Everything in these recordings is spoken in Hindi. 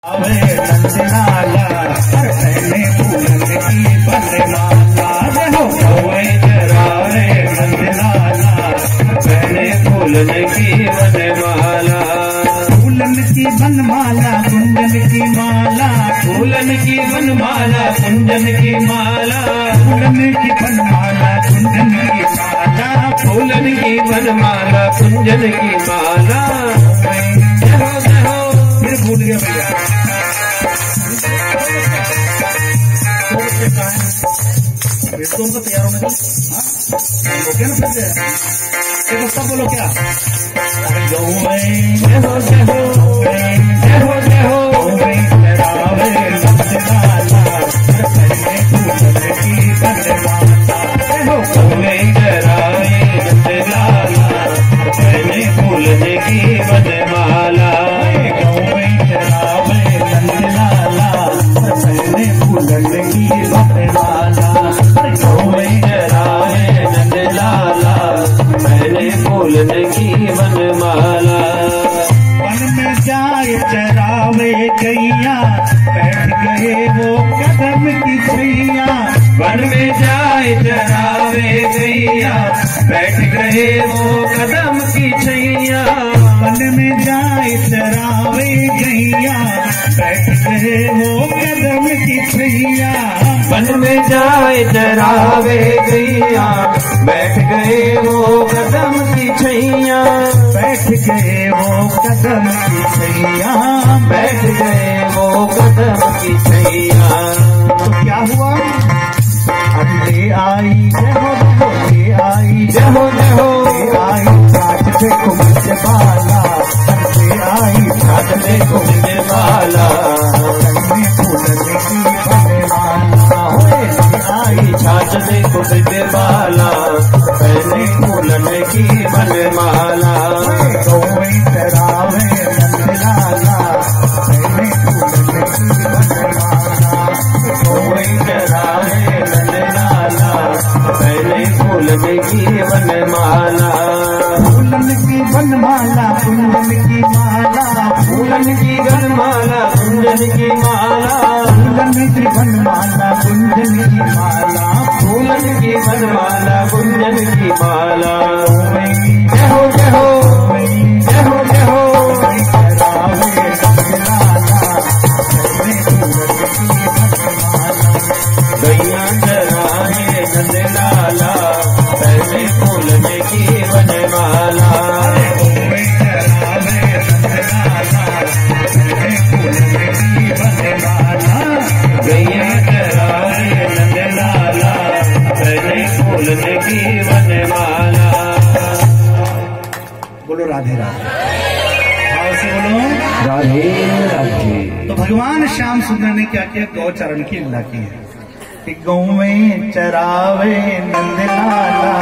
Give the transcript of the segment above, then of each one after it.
नंदलाला पहने फूलन की बनमाला हो गौए चरावे नंदलाला पहने फूलन की बनमाला फूलन की बनमाला कुंदन की माला फूलन की बनमाला कुंदन की माला फूलन की बनमाला कुंदन की माला फूलन की बनमाला कुंदन की माला फिर भूल गया भैया तो तैयार होने दो हो गया ना फिर देखो सब बोलो क्या बनमाला वन में जाए चरावे गैया बैठ गए वो कदम की छैया वन में जाए चरावे गैया बैठ गए वो कदम की छैया वन में जाए चरावे गैया बैठ गए वो कदम की छैया वन में जाए चरावे गैया बैठ गए वो कदम की छैया बैठ गए वो कदम की छैया बैठ गए वो कदम की छैया तो क्या हुआ ले आई जय हो ले आई जय हो ले आई छाछ पे कुंज बाला ले आई छाछ पे कुंज बाला फूलन की बनमाला ले आई छाछ पे कुंज बाला पहले फूलन की बनमाला गौए चरावे नंदलाला पहले फूलन की बनमाला गौए चरावे नंदलाला पहले फूलन की बनमाला फूलन की बनमाला कुंदन की माला फूलन की बनमाला कुंदन की माला फूलन की बनमाला कुंदन की माला फूलन की बनमाला कुंदन की माला जय हो जय हो जय हो जय हो गैया चराए नंदलाला पहले फूलन की बनमाला गैया चराए नंदलाला पहले फूलन की बनमाला बोलो राधे राधे भाव से बोलो राधे राधे। तो भगवान श्याम सुंदर ने क्या किया गौ चरण की लीला की है कि गौएं चरावे नंदलाला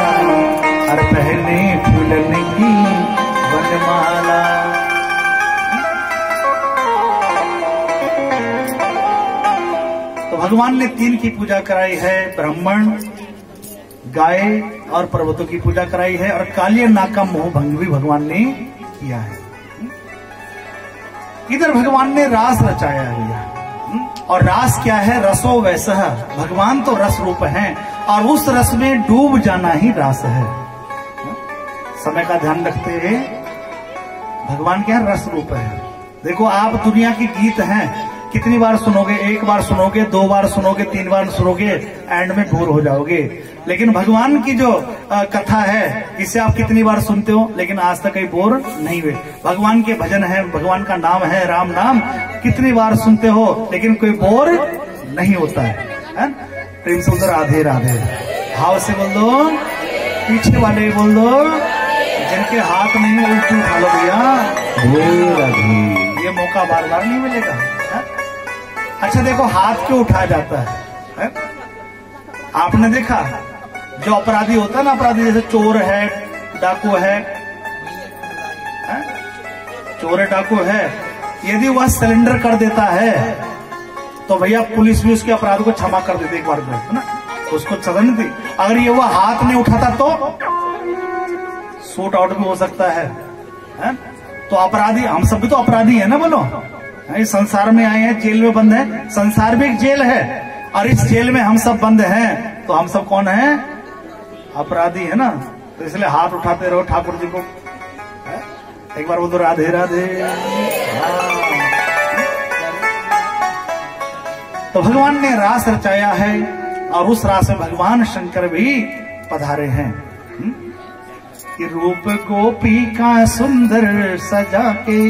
और पहले फूलन की बनमाला। तो भगवान ने तीन की पूजा कराई है ब्राह्मण गाय और पर्वतों की पूजा कराई है और कालिया नाग का मोह भंग भी भगवान ने किया है। इधर भगवान ने रास रचाया है और रास क्या है रसो वैसा भगवान तो रस रूप है और उस रस में डूब जाना ही रास है। समय का ध्यान रखते हुए भगवान क्या रस रूप है। देखो आप दुनिया के गीत हैं कितनी बार सुनोगे एक बार सुनोगे दो बार सुनोगे तीन बार सुनोगे एंड में बोर हो जाओगे। लेकिन भगवान की जो कथा है इसे आप कितनी बार सुनते हो लेकिन आज तक कहीं बोर नहीं हुए। भगवान के भजन है भगवान का नाम है राम नाम कितनी बार सुनते हो लेकिन कोई बोर नहीं होता है। प्रेम से उधर राधे राधे भाव से बोल दो पीछे वाले बोल दो जिनके हाथ नहीं उल्टी उठा लो भैया ये मौका बार बार नहीं मिलेगा। अच्छा देखो हाथ क्यों उठाया जाता है? आपने देखा जो अपराधी होता है ना अपराधी जैसे चोर है डाकू है चोर है डाकू है यदि वह सिलेंडर कर देता है तो भैया पुलिस भी उसके अपराध को क्षमा कर देती एक बार में है ना उसको सजा नहीं थी। अगर ये वह हाथ नहीं उठाता तो शूट आउट भी हो सकता है? तो अपराधी हम सब भी तो अपराधी है ना बोलो इस संसार में आए हैं, जेल में बंद है। संसार भी एक जेल है और इस जेल में हम सब बंद हैं। तो हम सब कौन हैं? अपराधी है ना। तो इसलिए हाथ उठाते रहो ठाकुर जी को, एक बार बोलो राधे राधे। तो भगवान ने रास रचाया है और उस रास में भगवान शंकर भी पधारे हैं। कि रूप गोपी का सुंदर सजा के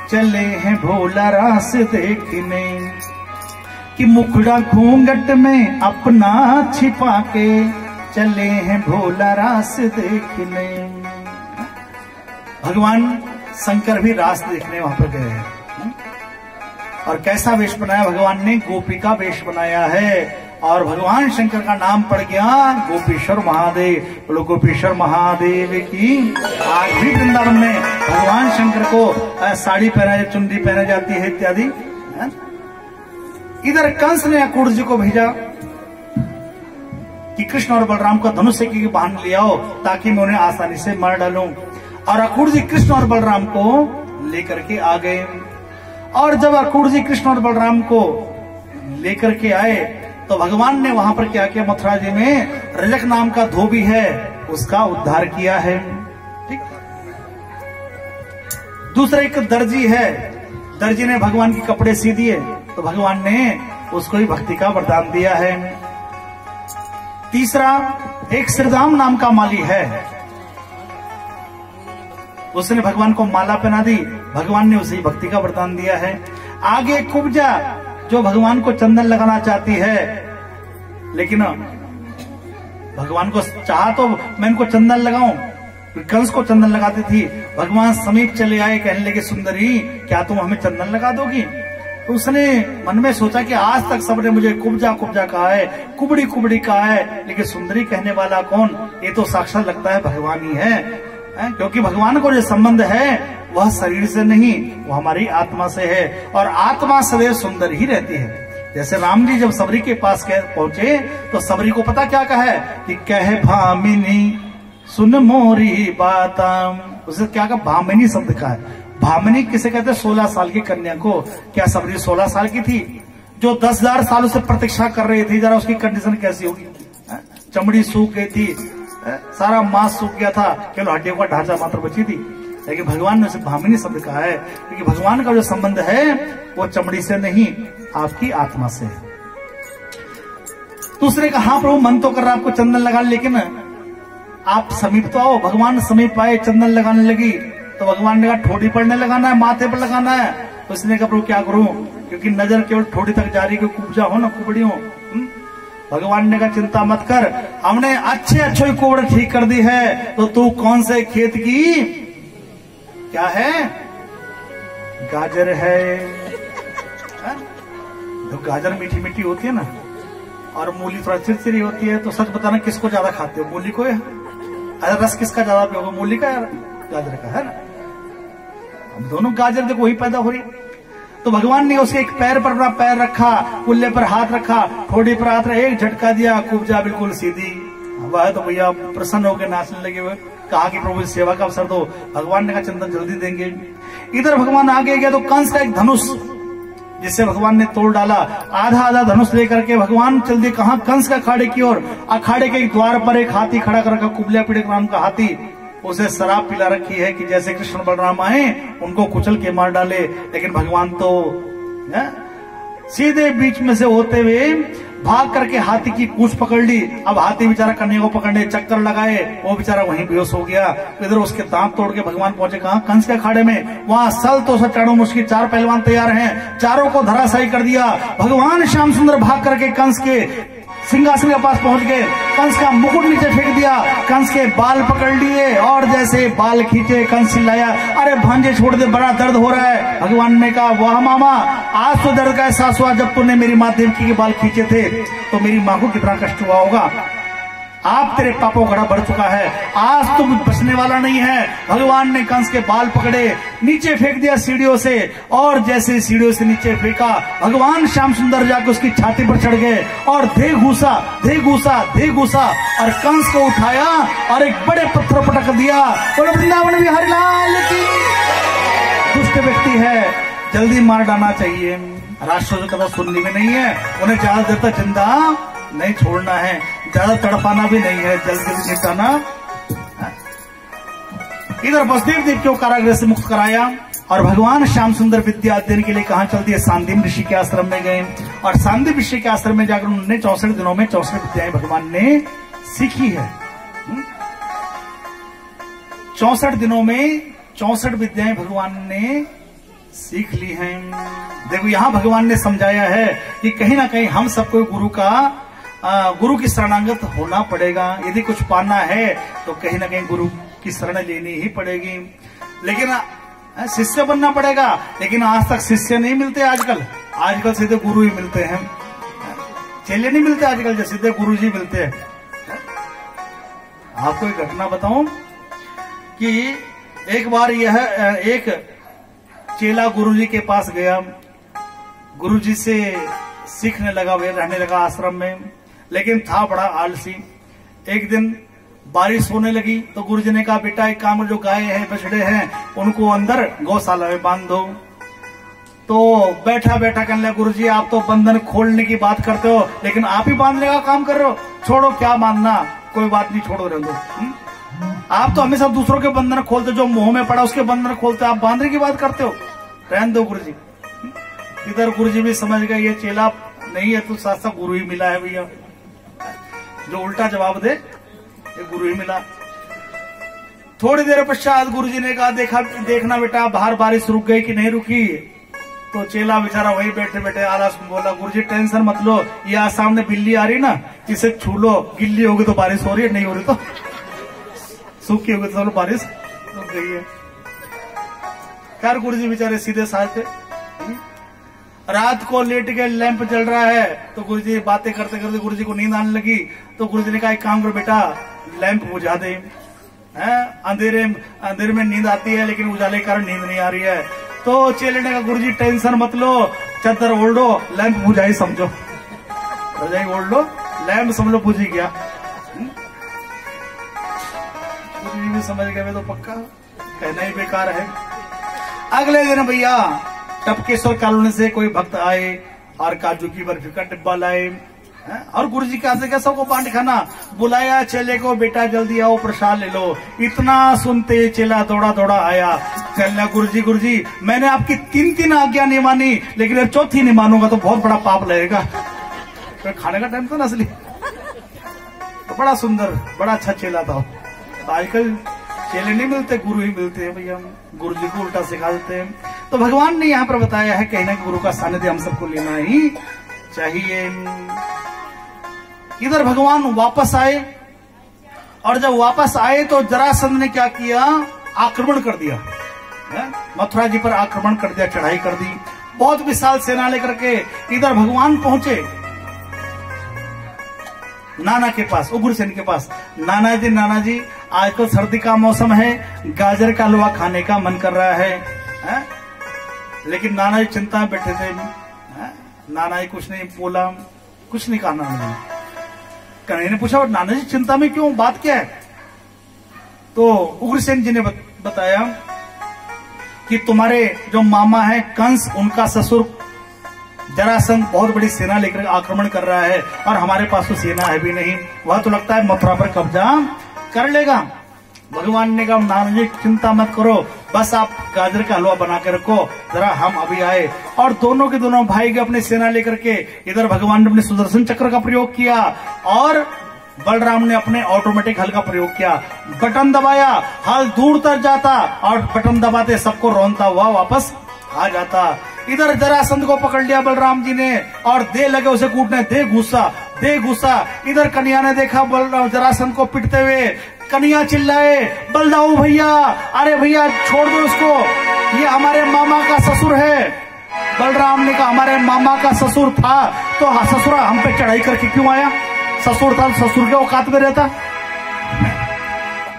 चले हैं भोला रास देखने, कि मुखड़ा घूंघट में अपना छिपा के चले हैं भोला रास देखने। भगवान शंकर भी रास देखने वहां पर गए हैं। और कैसा वेश बनाया भगवान ने? गोपी का वेश बनाया है। और भगवान शंकर का नाम पड़ गया गोपीश्वर महादेव। बोलो गोपीश्वर महादेव की। आज भी वृंदावन में भगवान शंकर को साड़ी पहना, चुनरी पहना जाती है इत्यादि। इधर कंस ने अक्रूर जी को भेजा कि कृष्ण और बलराम को धनुष की बांध लिया हो ताकि मैं उन्हें आसानी से मार डालूं। और अक्रूर जी कृष्ण और बलराम को लेकर के आ गए। और जब अक्रूर जी कृष्ण और बलराम को लेकर के आए तो भगवान ने वहां पर क्या किया? मथुरा जी में रजक नाम का धोबी है, उसका उद्धार किया है। ठीक। दूसरा एक दर्जी है, दर्जी ने भगवान के कपड़े सी दिए तो भगवान ने उसको ही भक्ति का वरदान दिया है। तीसरा एक श्रीदाम नाम का माली है, उसने भगवान को माला पहना दी, भगवान ने उसे भक्ति का वरदान दिया है। आगे कुब्जा जो भगवान को चंदन लगाना चाहती है, लेकिन भगवान को चाहा तो मैं इनको चंदन लगाऊं, कंस को चंदन लगाती थी। भगवान समीप चले आए, कहने लगे सुंदरी क्या तुम हमें चंदन लगा दोगी? तो उसने मन में सोचा कि आज तक सबने मुझे कुब्जा कुब्जा कहा है, कुबड़ी कुबड़ी कहा है, लेकिन सुंदरी कहने वाला कौन? ये तो साक्षात लगता है भगवान ही है। क्योंकि भगवान को जो संबंध है वह शरीर से नहीं, वो हमारी आत्मा से है। और आत्मा सदैव सुंदर ही रहती है। जैसे राम जी जब सबरी के पास पहुंचे तो सबरी को पता क्या कहा है कि कह भामिनी सुन मोरी बाता। उसे क्या कहा? भामिनी शब्द का है। भामिनी किसे कहते हैं? 16 साल की कन्या को। क्या सबरी 16 साल की थी? जो 10,000 सालों से प्रतीक्षा कर रही थी, जरा उसकी कंडीशन कैसी होगी? चमड़ी सूख गई थी, सारा मांस सूख गया था, केवल हड्डियों का ढांचा मात्र बची थी। लेकिन भगवान ने उसे भामिनी शब्द कहा है क्योंकि भगवान का जो संबंध है वो चमड़ी से नहीं, आपकी आत्मा से है। दूसरे का हाँ प्रभु मन तो कर रहा आपको चंदन लगा, लेकिन आप समीप तो आओ। भगवान समीप आए, चंदन लगाने लगी तो भगवान ने कहा ठोड़ी पर नहीं लगाना है, माथे पर लगाना है। तो उसने कहा प्रभु क्या करूं? क्योंकि नजर केवल ठोड़ी तक जा रही, कुब्जा हो ना कुबड़ी हो। भगवान ने कहा चिंता मत कर, हमने अच्छे कोबड़े ठीक कर दी है। तो तू कौन से खेत की क्या है? गाजर है। तो गाजर मीठी मीठी होती है ना, और मूली थोड़ा चिरचिरी होती है। तो सच बताना किसको ज्यादा खाते हो, मूली को या अरे रस किसका ज्यादा पियोगे, मूली का या गाजर का? है ना, हम दोनों गाजर देखो वही पैदा हो रही। तो भगवान ने उसके एक पैर पर अपना पैर रखा, कुल्ले पर हाथ रखा, ठोड़ी पर हाथ रखा, एक झटका दिया, कुब्जा बिल्कुल सीधी। वह तो भैया प्रसन्न होकर नाचने लगे हुए, कहा कि प्रभु सेवा का अवसर दो। भगवान ने कहा चंदन जल्दी देंगे। इधर भगवान आगे गया तो कंस का एक धनुष जिससे भगवान ने तोड़ डाला, आधा धनुष लेकर के भगवान चल दिए कहा? कंस के अखाड़े की ओर। अखाड़े के एक द्वार पर एक हाथी खड़ा कर रखा, कुबलिया पीड़ित नाम का हाथी। उसे शराब पिला रखी है कि जैसे कृष्ण बलराम आए उनको कुचल के मार डाले। लेकिन भगवान तो सीधे बीच में से होते हुए भाग करके हाथी की पूंछ पकड़ ली। अब हाथी बेचारा कन्या को पकड़ने चक्कर लगाए, वो बेचारा वहीं बेहोश हो गया। इधर उसके दांत तोड़ के भगवान पहुंचे कहा? कंस के अखाड़े में। वहां सल तो चारों मुश्किल 4 पहलवान तैयार हैं, चारों को धराशायी कर दिया। भगवान श्याम सुंदर भाग करके कंस के सिंहासन के पास पहुंच गए, कंस का मुकुट नीचे फेंक दिया, कंस के बाल पकड़ लिए और जैसे बाल खींचे कंस चिल्लाया, अरे भांजे छोड़ दे, बड़ा दर्द हो रहा है। भगवान ने कहा वाह मामा, आज तो दर्द का एहसास हुआ, जब तूने मेरी माँ देवकी के बाल खींचे थे तो मेरी माँ को कितना कष्ट हुआ होगा। आप तेरे पापों का घड़ा भर चुका है, आज तुम बचने वाला नहीं है। भगवान ने कंस के बाल पकड़े, नीचे फेंक दिया सीढ़ियों से, और जैसे सीढ़ियों से नीचे फेंका, भगवान श्याम सुंदर जाकर उसकी छाती पर चढ़ गए और धे घूसा और कंस को उठाया और एक बड़े पत्थर पटक दिया। बोलो वृंदावन बिहारी लाल की। दुष्ट व्यक्ति है, जल्दी मार डालना चाहिए। राष्ट्र कथा सुननी में नहीं है, उन्हें ज्यादा देर तक जिंदा नहीं छोड़ना है, ज्यादा तड़पाना भी नहीं है, जल्दी निपटाना। इधर वसुदेव देव को कारागृह से मुक्त कराया और भगवान श्याम सुंदर विद्या अध्ययन के लिए कहां चल दिए? सांदीप ऋषि के आश्रम में गए और सांदीप ऋषि के आश्रम में जाकर उन्होंने 64 दिनों में 64 विद्याएं भगवान ने सीखी है। 64 दिनों में 64 विद्याएं भगवान ने सीख ली हैं। देखो यहां भगवान ने समझाया है कि कहीं ना कहीं हम सबको गुरु की शरणागत होना पड़ेगा। यदि कुछ पाना है तो कहीं ना कहीं गुरु की शरण लेनी ही पड़ेगी, लेकिन शिष्य बनना पड़ेगा। लेकिन आज तक शिष्य नहीं मिलते आजकल सीधे गुरु ही मिलते हैं, चेले नहीं मिलते आजकल, जो सीधे गुरु जी मिलते हैं। आपको एक घटना बताऊं कि एक बार एक चेला गुरुजी के पास गया, गुरुजी से सीखने लगा, वे रहने लगा आश्रम में, लेकिन था बड़ा आलसी। एक दिन बारिश होने लगी तो गुरुजी ने कहा, बेटा एक काम, जो गाय हैं बछड़े हैं उनको अंदर गौशाला में बांध दो। तो बैठा बैठा कहने लगा, गुरुजी आप तो बंधन खोलने की बात करते हो, लेकिन आप ही बांधने का काम कर रहे हो, छोड़ो क्या बांधना, कोई बात नहीं, छोड़ो रहने दो। आप तो हमेशा दूसरों के बंधन खोलते, जो मुंह में पड़ा उसके बंधन खोलते, आप बांधने की बात करते हो, रहने दो गुरुजी। इधर गुरुजी भी समझ गए ये चेला नहीं है तो साथ साथ गुरु ही मिला है भैया, जो उल्टा जवाब दे ये गुरु ही मिला। थोड़ी देर पश्चात गुरुजी ने कहा, देखना बेटा बाहर बारिश रुक गई कि नहीं रुकी। तो चेला बेचारा वही बैठे बैठे आलस में बोला, गुरुजी टेंशन मत लो, ये सामने बिल्ली आ रही ना, इसे छू लो, गिल्ली होगी तो बारिश हो रही है, नहीं हो रही तो सूखी होगी तो बारिश रुक गई है। खैर गुरुजी बेचारे सीधे साधे। रात को लेट के लैंप जल रहा है तो गुरुजी बातें करते करते गुरुजी को नींद आने लगी। तो गुरुजी ने कहा, एक काम करो बेटा, लैंप बुझा दे। अंधेरे में नींद आती है लेकिन उजाले के कारण नींद नहीं आ रही है। तो चेले ने कहा, गुरुजी टेंशन मत लो, चादर ओढ़ लो, लैंप बुझा ही समझो, रजाई ओढ़ लो, लैंप समझ बुझ ही गया। गुरुजी भी समझ गए तो पक्का कहना ही बेकार है। अगले दिन भैया टपकेश्वर कॉलोनी से कोई भक्त आए और काजू की बर्फी का डिब्बा लाए और गुरुजी के हाथ से सबको बांट खाना बुलाया। चेले को, बेटा जल्दी आओ प्रसाद ले लो। इतना सुनते चेला दौड़ा दौड़ा आया, कहने गुरुजी मैंने आपकी 3 आज्ञा नहीं मानी, लेकिन अब चौथी नहीं मानूंगा तो बहुत बड़ा पाप लगेगा। तो खाने का टाइम था ना असली, तो बड़ा सुंदर बड़ा अच्छा चेला था। आजकल चेले नहीं मिलते, गुरु ही मिलते हैं भैया, गुरु जी को उल्टा सिखा देते हैं। तो भगवान ने यहाँ पर बताया है कहीं ना गुरु का सानिध्य हम सबको लेना ही चाहिए। इधर भगवान वापस आए और जब वापस आए तो जरासंध ने क्या किया, आक्रमण कर दिया, मथुरा जी पर आक्रमण कर दिया, चढ़ाई कर दी, बहुत विशाल सेना लेकर के इधर भगवान पहुंचे नाना के पास, उग्रसेन के पास। नाना जी आज तो सर्दी का मौसम है, गाजर का हलवा खाने का मन कर रहा है? लेकिन नाना जी चिंता में बैठे थे। नाना जी कुछ नहीं बोला, कुछ नहीं कहा नाना जी। कन्हैया ने पूछा, नाना जी चिंता में क्यों, बात क्या है? तो उग्रसेन जी ने बताया कि तुम्हारे जो मामा है कंस, उनका ससुर जरासंध बहुत बड़ी सेना लेकर आक्रमण कर रहा है और हमारे पास तो सेना है भी नहीं, वह तो लगता है मथुरा पर कब्जा कर लेगा। भगवान ने कहा, नाना जी चिंता मत करो, बस आप गाजर का हलवा बना के रखो, जरा हम अभी आए। और दोनों के दोनों भाई के अपनी सेना लेकर के इधर भगवान ने अपने सुदर्शन चक्र का प्रयोग किया और बलराम ने अपने ऑटोमेटिक हल का प्रयोग किया। बटन दबाया, हल दूर तक जाता और बटन दबाते सबको रौंदता हुआ वापस आ जाता। इधर जरासंध को पकड़ लिया बलराम जी ने और दे लगे उसे कूटने, दे गुस्सा। इधर कन्हैया ने देखा जरासंध को पिटते हुए, कन्हैया चिल्लाए, बलदाऊ भैया, अरे भैया छोड़ दो उसको, ये हमारे मामा का ससुर है। बलराम ने कहा, हमारे मामा का ससुर था तो ससुरा हम पे चढ़ाई करके क्यों आया? ससुर था, ससुर के औकात में रहता।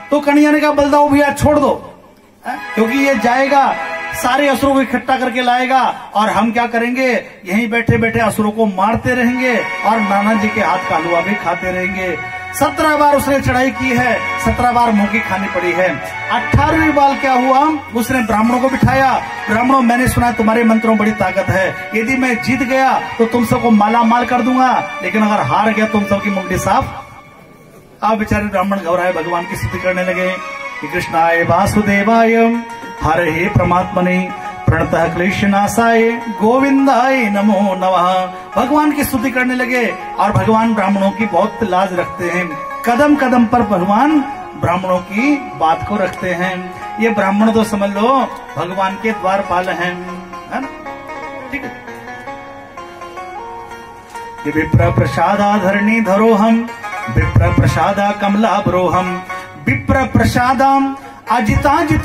तो कन्हैया ने कहा, बलदाऊ भैया छोड़ दो, क्योंकि ये जाएगा सारे असुरों को इकट्ठा करके लाएगा और हम क्या करेंगे, यहीं बैठे बैठे असुरों को मारते रहेंगे और नाना जी के हाथ का हलवा भी खाते रहेंगे। 17 बार उसने चढ़ाई की है, 17 बार मुंह की खानी पड़ी है। 18वीं बार क्या हुआ, उसने ब्राह्मणों को बिठाया, ब्राह्मणों मैंने सुना तुम्हारे मंत्रों में बड़ी ताकत है, यदि मैं जीत गया तो तुम सबको माला माल कर दूंगा, लेकिन अगर हार गया तुम सबकी मुंडी साफ। आप बेचारे ब्राह्मण घबराए, भगवान की स्तुति करने लगे कि कृष्णाय वासुदेवाय हरे परमात्मने प्रणतः क्लेशनाशाय गोविंदाय नमो नमः। भगवान की स्तुति करने लगे और भगवान ब्राह्मणों की बहुत लाज रखते हैं, कदम कदम पर भगवान ब्राह्मणों की बात को रखते हैं। ये ब्राह्मण तो समझ लो भगवान के द्वारपाल हैं, है ना? ठीक है। ये विप्र प्रसादाधरणी धरोहम विप्र प्रसादा कमला ब्रोहम विप्र प्रसादम अजिताजितो